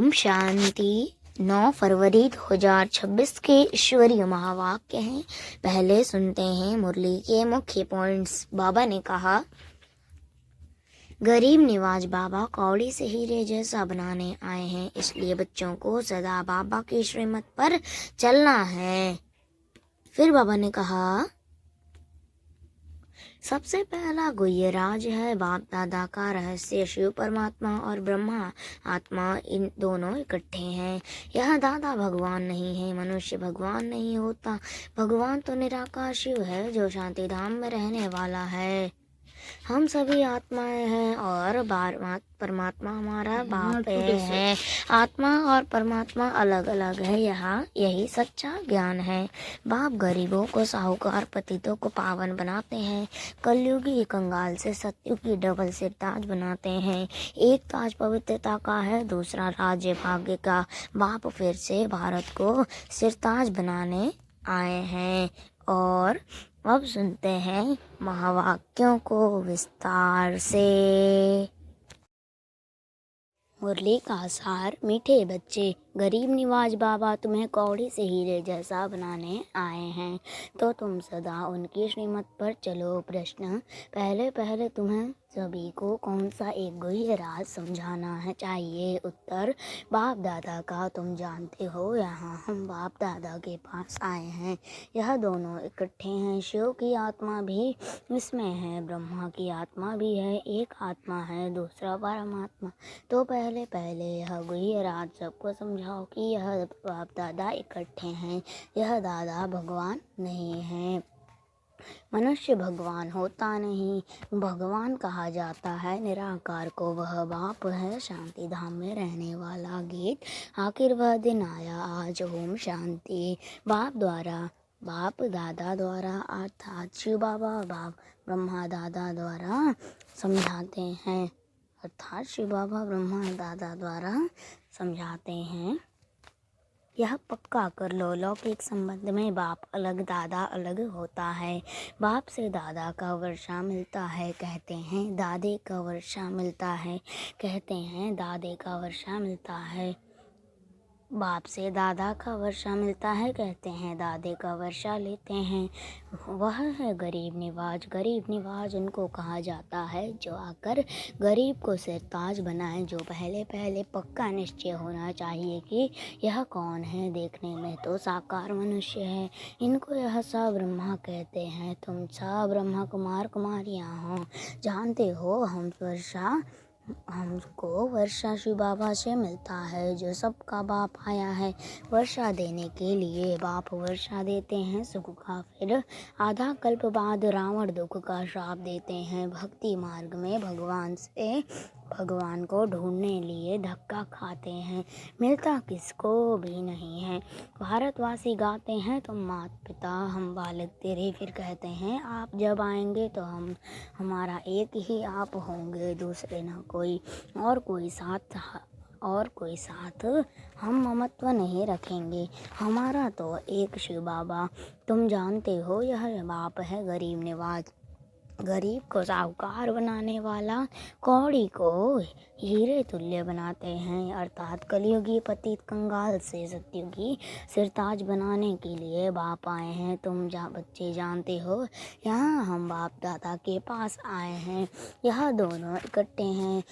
ओम शांति। 9 फरवरी 2026 के ईश्वरीय महावाक्य हैं। पहले सुनते हैं मुरली के मुख्य पॉइंट्स। बाबा ने कहा, गरीब निवाज बाबा कौड़ी से हीरे जैसा बनाने आए हैं, इसलिए बच्चों को सदा बाबा की श्रीमत पर चलना है। फिर बाबा ने कहा, सबसे पहला गुह्य राज है बाप दादा का रहस्य। शिव परमात्मा और ब्रह्मा आत्मा इन दोनों इकट्ठे हैं। यह दादा भगवान नहीं है, मनुष्य भगवान नहीं होता। भगवान तो निराकार शिव है जो शांति धाम में रहने वाला है। हम सभी आत्माएं हैं और परमात्मा हमारा बाप है। आत्मा और परमात्मा अलग अलग है, यहाँ यही सच्चा ज्ञान है। बाप गरीबों को साहूकार, पतितों को पावन बनाते हैं। कलयुगी कंगाल से सत्युगी डबल सिर ताज बनाते हैं। एक ताज पवित्रता का है, दूसरा राज्य भाग्य का। बाप फिर से भारत को सिरताज बनाने आए हैं। और अब सुनते हैं महावाक्यों को विस्तार से। मुरली का सार। मीठे बच्चे, गरीब निवाज बाबा तुम्हें कौड़ी से हीरे जैसा बनाने आए हैं, तो तुम सदा उनकी श्रीमत पर चलो। प्रश्न, पहले तुम्हें सभी को कौन सा एक गुह्य राज समझाना है चाहिए? उत्तर, बाप दादा का तुम जानते हो, यहाँ हम बाप दादा के पास आए हैं। यह दोनों इकट्ठे हैं। शिव की आत्मा भी इसमें है, ब्रह्मा की आत्मा भी है। एक आत्मा है, दूसरा परमात्मा। तो पहले यह गुह्य राज सबको समझाओ कि यह बाप दादा इकट्ठे हैं। यह दादा भगवान नहीं है। मनुष्य भगवान होता नहीं, भगवान कहा जाता है निराकार को। वह बाप है, शांति धाम में रहने वाला। गीत। आखिर वह दिन आया आज। ओम शांति। बाप दादा द्वारा अर्थात शिव बाबा बाप ब्रह्मा दादा द्वारा समझाते हैं, अर्थात शिव बाबा ब्रह्मा दादा द्वारा समझाते हैं। यह पक्का कर लो, लौकिक संबंध में बाप अलग दादा अलग होता है। बाप से दादा का वर्षा मिलता है, कहते हैं दादे का वर्षा मिलता है, कहते हैं दादे का वर्षा मिलता है। बाप से दादा का वर्षा मिलता है, कहते हैं दादे का वर्षा लेते हैं। वह है गरीब निवाज। गरीब निवाज उनको कहा जाता है जो आकर गरीब को सिरताज बनाए। जो पहले पक्का निश्चय होना चाहिए कि यह कौन है। देखने में तो साकार मनुष्य है। इनको यह सा ब्रह्मा कहते हैं। तुम सा ब्रह्मा कुमार कुमारियाँ हो। जानते हो हमको वर्षा शिव बाबा से मिलता है जो सबका बाप आया है वर्षा देने के लिए। बाप वर्षा देते हैं सुख का, फिर आधा कल्प बाद रावण दुख का श्राप देते हैं। भक्ति मार्ग में भगवान को ढूंढने लिए धक्का खाते हैं, मिलता किसको भी नहीं है। भारतवासी गाते हैं तुम माता पिता हम बालक तेरे, फिर कहते हैं आप जब आएंगे तो हमारा एक ही आप होंगे, दूसरे ना कोई। और कोई साथ हम ममत्व नहीं रखेंगे। हमारा तो एक शिव बाबा। तुम जानते हो यह बाप है गरीब निवाज। गरीब को साहूकार बनाने वाला, कौड़ी को हीरे तुल्य बनाते हैं, अर्थात कलयुगी पतित कंगाल से सत्युगी सिरताज बनाने के लिए बाप आए हैं। तुम बच्चे जानते हो, यहाँ हम बाप दादा के पास आए हैं। यह दोनों इकट्ठे हैं।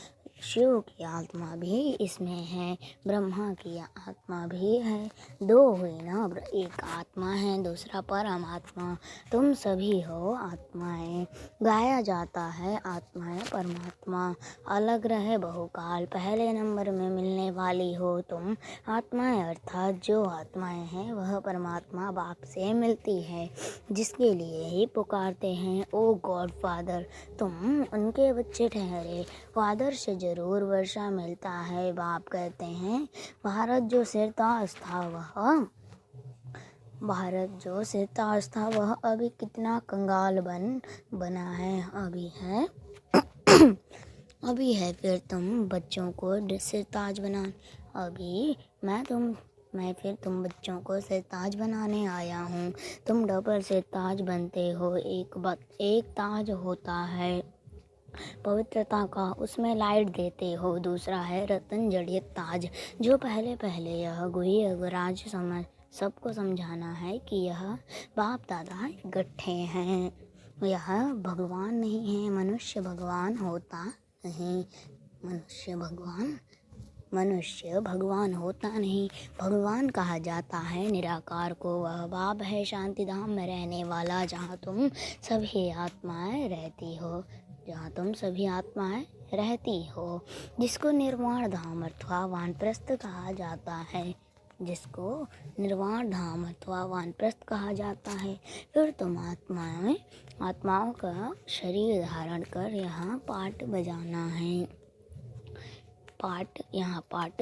शिव की आत्मा भी इसमें है, ब्रह्मा की आत्मा भी है। दो हुई ना, एक आत्मा है, दूसरा परमात्मा। तुम सभी हो आत्माएं। गाया जाता है आत्माएं परमात्मा अलग रहे बहुकाल। पहले नंबर में मिलने वाली हो तुम आत्माएं, अर्थात जो आत्माएं हैं वह परमात्मा बाप से मिलती है, जिसके लिए ही पुकारते हैं ओ गॉड फादर। तुम उनके बच्चे ठहरे। फादर से जरूर वर्षा मिलता है। बाप कहते हैं भारत जो सिरताज था वह अभी कितना कंगाल बना है। अभी है फिर तुम बच्चों को सिरताज बना। मैं फिर तुम बच्चों को सिरताज बनाने आया हूँ। तुम डबल सिरताज बनते हो। एक ताज होता है पवित्रता का उसमें लाइट देते हो। दूसरा है रतन जड़ित ताज, जो पहले पहले यह गुह्य राज समझ सबको समझाना है कि यह बाप दादा इकट्ठे हैं। यह भगवान नहीं है, मनुष्य भगवान होता नहीं। मनुष्य भगवान होता नहीं। भगवान कहा जाता है निराकार को। वह बाप है शांति धाम में रहने वाला, जहाँ तुम सभी आत्माएं रहती हो, जिसको निर्वाण धाम अथवा वानप्रस्थ कहा जाता है। फिर तुम आत्माओं का शरीर धारण कर यहाँ पाठ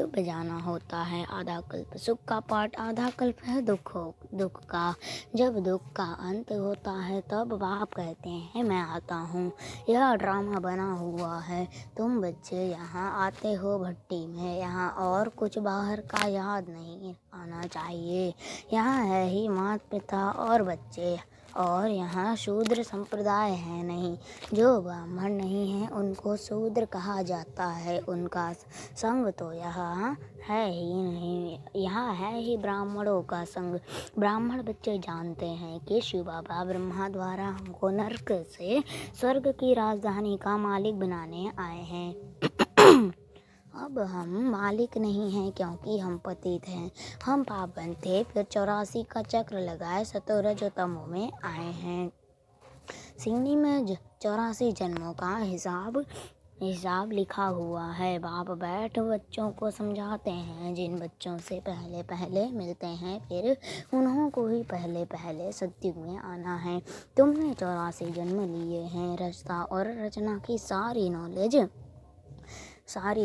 बजाना होता है। आधा कल्प सुख का पाठ, आधा कल्प है दुख का। जब दुख का अंत होता है तब बाप कहते हैं मैं आता हूँ। यह ड्रामा बना हुआ है। तुम बच्चे यहाँ आते हो भट्टी में, यहाँ और कुछ बाहर का याद नहीं आना चाहिए। यहाँ है ही माता पिता और बच्चे, और यहाँ शूद्र संप्रदाय है नहीं। जो ब्राह्मण नहीं है उनको शूद्र कहा जाता है। उनका संग तो यहाँ है ही नहीं। यहाँ है ही ब्राह्मणों का संग। ब्राह्मण बच्चे जानते हैं कि शिव बाबा ब्रह्मा द्वारा हमको नरक से स्वर्ग की राजधानी का मालिक बनाने आए हैं। अब हम मालिक नहीं हैं, क्योंकि हम पतित हैं। हम पावन थे, फिर 84 का चक्र लगाए सतोरजतमो में आए हैं। सिंगनी में 84 जन्मों का हिसाब लिखा हुआ है। बाप बैठ बच्चों को समझाते हैं। जिन बच्चों से पहले पहले मिलते हैं, फिर उन्हों को ही पहले पहले सत्युग में आना है। तुमने 84 जन्म लिए हैं। रचना और रचना की सारी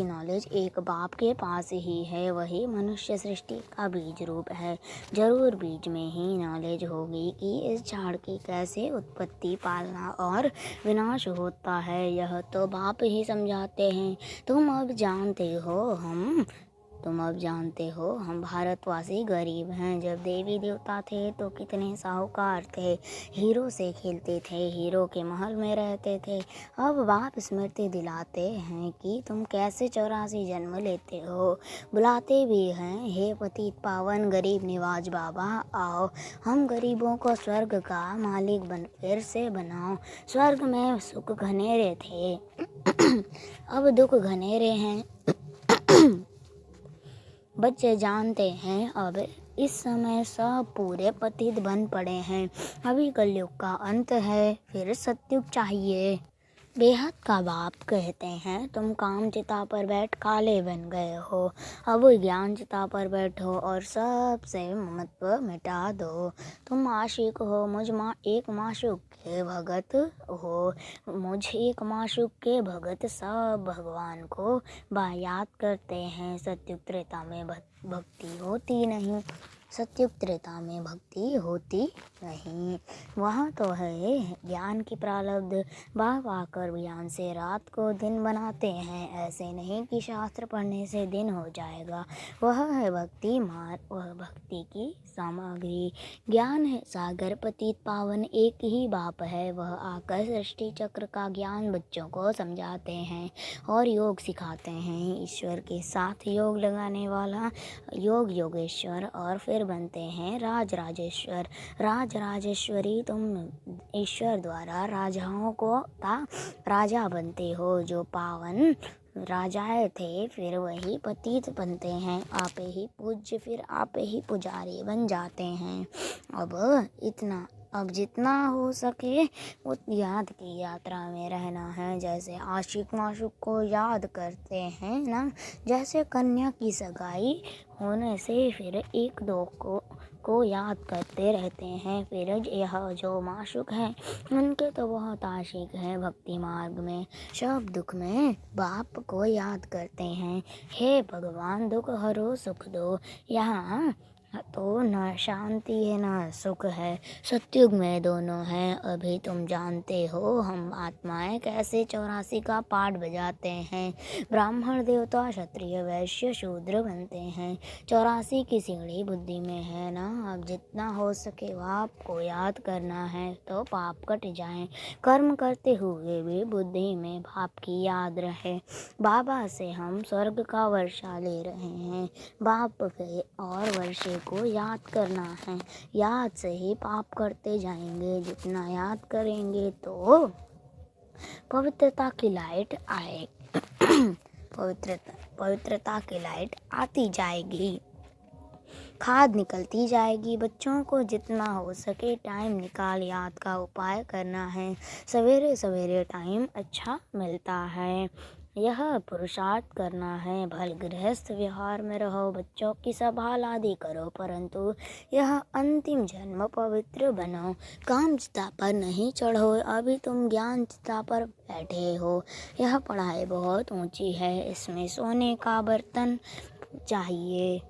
नॉलेज एक बाप के पास ही है। वही मनुष्य सृष्टि का बीज रूप है। जरूर बीज में ही नॉलेज होगी कि इस झाड़ की कैसे उत्पत्ति, पालना और विनाश होता है। यह तो बाप ही समझाते हैं। तुम अब जानते हो हम भारतवासी गरीब हैं। जब देवी देवता थे तो कितने साहूकार थे। हीरो से खेलते थे, हीरो के महल में रहते थे। अब बाप स्मृति दिलाते हैं कि तुम कैसे 84 जन्म लेते हो। बुलाते भी हैं, हे पतित पावन गरीब निवाज बाबा, आओ हम गरीबों को स्वर्ग का मालिक फिर से बनाओ। स्वर्ग में सुख घनेरे थे, अब दुख घनेरे हैं। बच्चे जानते हैं अब इस समय सब पूरे पतित बन पड़े हैं। अभी कलयुग का अंत है, फिर सतयुग चाहिए। बेहद का बाप कहते हैं तुम काम चिता पर बैठ काले बन गए हो। अब ज्ञान चिता पर बैठो और सबसे ममत्व मिटा दो। तुम आशिक हो, एक माशूक के भगत हो। एक माशूक के भगत सब भगवान को याद करते हैं। सत्युग त्रेता में भक्ति होती नहीं। वहाँ तो है ज्ञान की प्रारब्ध। बाप आकर ज्ञान से रात को दिन बनाते हैं। ऐसे नहीं कि शास्त्र पढ़ने से दिन हो जाएगा। वह है भक्ति मार्ग, वह भक्ति की सामग्री। ज्ञान है सागर पतित पावन, एक ही बाप है। वह आकर सृष्टि चक्र का ज्ञान बच्चों को समझाते हैं और योग सिखाते हैं। ईश्वर के साथ योग लगाने वाला योगेश्वर और फिर बनते हैं राजेश्वरी। तुम ईश्वर द्वारा राजाओं को राजा बनते हो। जो पावन राजाएं थे फिर वही पतित बनते हैं। आप ही पूज्य फिर आप ही पुजारी बन जाते हैं। अब जितना हो सके उतनी याद की यात्रा में रहना है। जैसे आशिक माशूक को याद करते हैं ना, जैसे कन्या की सगाई होने से फिर एक दो को याद करते रहते हैं। फिर यह जो माशूक है उनके तो बहुत आशिक है। भक्ति मार्ग में सब दुख में बाप को याद करते हैं। हे भगवान दुख हरो सुख दो। यहाँ तो न शांति है न सुख है, सतयुग में दोनों हैं। अभी तुम जानते हो हम आत्माएं कैसे 84 का पाठ बजाते हैं। ब्राह्मण देवता क्षत्रिय वैश्य शूद्र बनते हैं। 84 की सीढ़ी बुद्धि में है ना। अब जितना हो सके पाप को याद करना है तो पाप कट जाएं। कर्म करते हुए भी बुद्धि में पाप की याद रहे। बाबा से हम स्वर्ग का वर्षा ले रहे हैं। बाप पे और वर्षे को याद करना है। याद से ही पाप करते जाएंगे। जितना याद करेंगे तो पवित्रता की लाइट आए पवित्रता की लाइट आती जाएगी। खाद निकलती जाएगी। बच्चों को जितना हो सके टाइम निकाल याद का उपाय करना है। सवेरे सवेरे टाइम अच्छा मिलता है। यह पुरुषार्थ करना है। भल गृहस्थ व्यवहार में रहो, बच्चों की संभाल आदि करो, परंतु यह अंतिम जन्म पवित्र बनो। काम चिता पर नहीं चढ़ो, अभी तुम ज्ञान चिता पर बैठे हो। यह पढ़ाई बहुत ऊंची है, इसमें सोने का बर्तन चाहिए।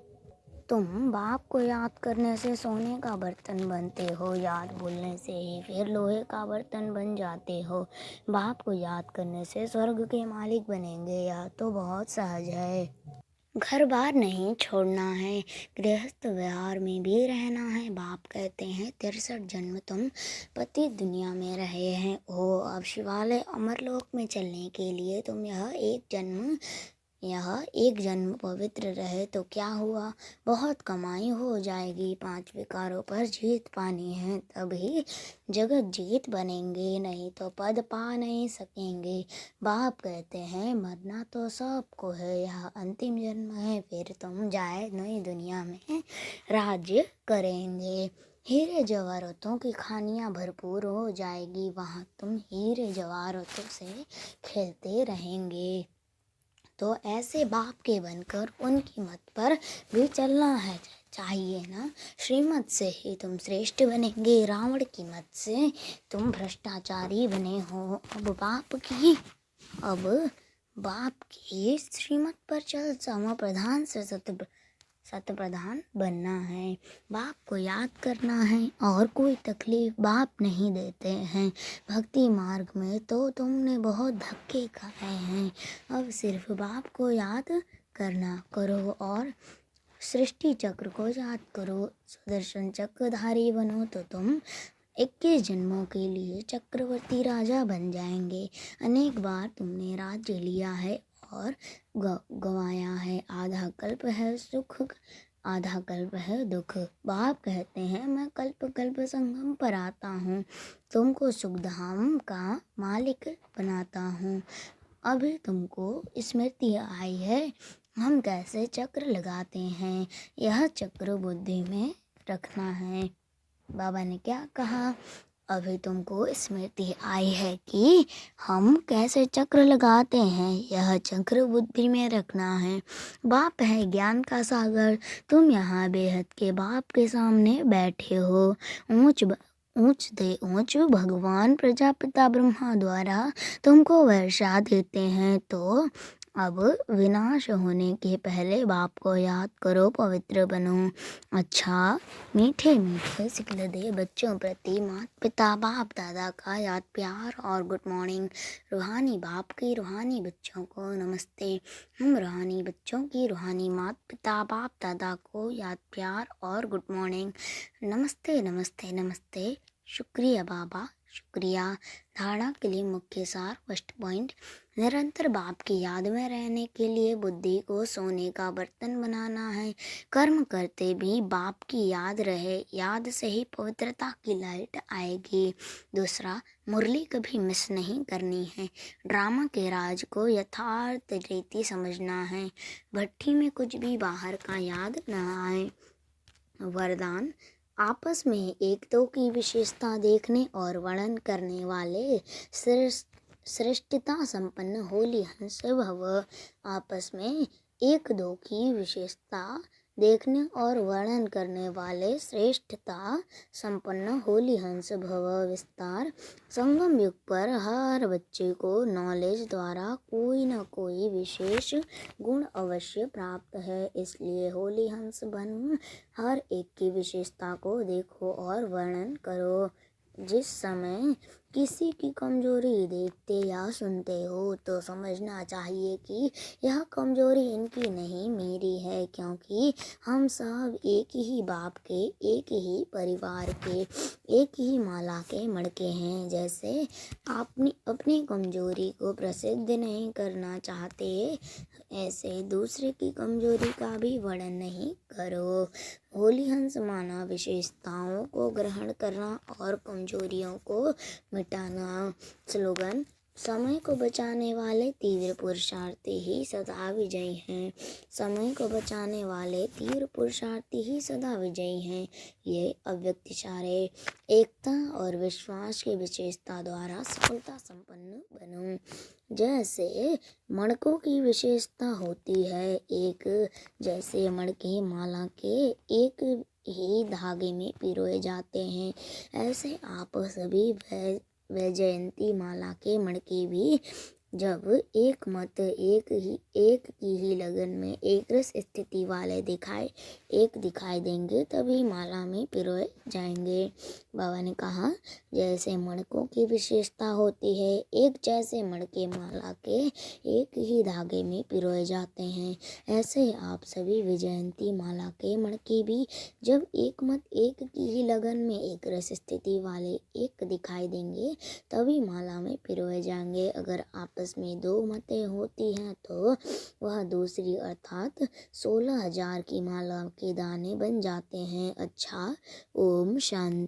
तुम बाप को याद करने से सोने का बर्तन बनते हो, याद भूलने से ही फिर लोहे का बर्तन बन जाते हो। बाप को याद करने से स्वर्ग के मालिक बनेंगे, यह तो बहुत सहज है। घर बार नहीं छोड़ना है, गृहस्थ व्यवहार में भी रहना है। बाप कहते हैं 63 जन्म तुम पति दुनिया में रहे हैं। ओ अब शिवालय अमरलोक में चलने के लिए तुम यह एक जन्म पवित्र रहे तो क्या हुआ, बहुत कमाई हो जाएगी। 5 विकारों पर जीत पानी है तभी जगत जीत बनेंगे, नहीं तो पद पा नहीं सकेंगे। बाप कहते हैं मरना तो सबको है, यह अंतिम जन्म है, फिर तुम जाए नई दुनिया में राज्य करेंगे। हीरे जवाहरातों की खानियाँ भरपूर हो जाएगी, वहाँ तुम हीरे जवाहरातों से खेलते रहेंगे। तो ऐसे बाप के बनकर उनकी मत पर भी चलना है चाहिए ना। श्रीमत से ही तुम श्रेष्ठ बनेंगे, रावण की मत से तुम भ्रष्टाचारी बने हो। अब बाप की श्रीमत पर चल सम प्रधान से सत प्रधान बनना है। बाप को याद करना है और कोई तकलीफ बाप नहीं देते हैं। भक्ति मार्ग में तो तुमने बहुत धक्के खाए हैं, अब सिर्फ बाप को याद करना करो और सृष्टि चक्र को याद करो। सुदर्शन चक्रधारी बनो तो तुम 21 जन्मों के लिए चक्रवर्ती राजा बन जाएंगे। अनेक बार तुमने राज्य लिया है और गवाया है। आधा कल्प है सुख, आधा कल्प है दुख। बाप कहते हैं मैं कल्प कल्प संगम पर आता हूँ, तुमको सुखधाम का मालिक बनाता हूँ। अभी तुमको स्मृति आई है हम कैसे चक्र लगाते हैं, यह चक्र बुद्धि में रखना है। बाबा ने क्या कहा, अभी तुमको स्मृति आई है कि हम कैसे चक्र लगाते हैं, यह चक्र बुद्धि में रखना है। बाप है ज्ञान का सागर, तुम यहाँ बेहद के बाप के सामने बैठे हो। ऊंच भगवान प्रजापिता ब्रह्मा द्वारा तुमको वर्षा देते हैं, तो अब विनाश होने के पहले बाप को याद करो, पवित्र बनो। अच्छा मीठे मीठे सिखल दे बच्चों प्रति माता पिता बाप दादा का याद प्यार और गुड मॉर्निंग। रूहानी बाप की रूहानी बच्चों को नमस्ते। हम रूहानी बच्चों की रूहानी माता पिता बाप दादा को याद प्यार और गुड मॉर्निंग। नमस्ते नमस्ते नमस्ते। शुक्रिया बाबा शुक्रिया। धारणा के लिए मुख्य सार फर्स्ट पॉइंट, निरंतर बाप की याद में रहने के लिए बुद्धि को सोने का बर्तन बनाना है। कर्म करते भी बाप की याद रहे, याद से ही पवित्रता की लाइट आएगी। दूसरा, मुरली कभी मिस नहीं करनी है। ड्रामा के राज को यथार्थ रीति समझना है। भट्टी में कुछ भी बाहर का याद न आए। वरदान, आपस में एक दो की विशेषता देखने और वर्णन करने वाले श्रेष्ठता संपन्न होली हंस भव। आपस में एक दो की विशेषता देखने और वर्णन करने वाले श्रेष्ठता संपन्न होली हंस भव विस्तार। संगम युग पर हर बच्चे को नॉलेज द्वारा कोई न कोई विशेष गुण अवश्य प्राप्त है, इसलिए होली हंस बन हर एक की विशेषता को देखो और वर्णन करो। जिस समय किसी की कमजोरी देखते या सुनते हो तो समझना चाहिए कि यह कमजोरी इनकी नहीं मेरी है, क्योंकि हम सब एक ही बाप के, एक ही परिवार के, एक ही माला के मड़के हैं। जैसे आपने अपनी कमजोरी को प्रसिद्ध नहीं करना चाहते, ऐसे दूसरे की कमजोरी का भी वर्णन नहीं करो। होली हंस माना विशेषताओं को ग्रहण करना और कमजोरियों को मिटाना। स्लोगन: समय को बचाने वाले तीव्र पुरुषार्थी ही सदा विजयी हैं। समय को बचाने वाले तीव्र पुरुषार्थी ही सदा विजयी हैं। ये अव्यक्त इशारे एकता और विश्वास की विशेषता द्वारा सफलता संपन्न बनो। जैसे मणकों की विशेषता होती है एक, जैसे मणके माला के एक ही धागे में पिरोए जाते हैं, ऐसे आप सभी वैजयंती माला के मणके भी जब एक मत एक की ही लगन में एक रस स्थिति वाले दिखाई देंगे तभी माला में पिरोए जाएंगे। बाबा ने कहा, जैसे मणकों की विशेषता होती है एक, जैसे मणके माला के एक ही धागे में पिरोए जाते हैं, ऐसे आप सभी विजयंती माला के मणके भी जब एक मत एक की ही लगन में एक रस स्थिति वाले एक दिखाई देंगे तभी माला में पिरोए जाएंगे। अगर आपस में दो मतें होती हैं तो वह दूसरी अर्थात 16,000 की माला के दाने बन जाते हैं। अच्छा, ओम शांति।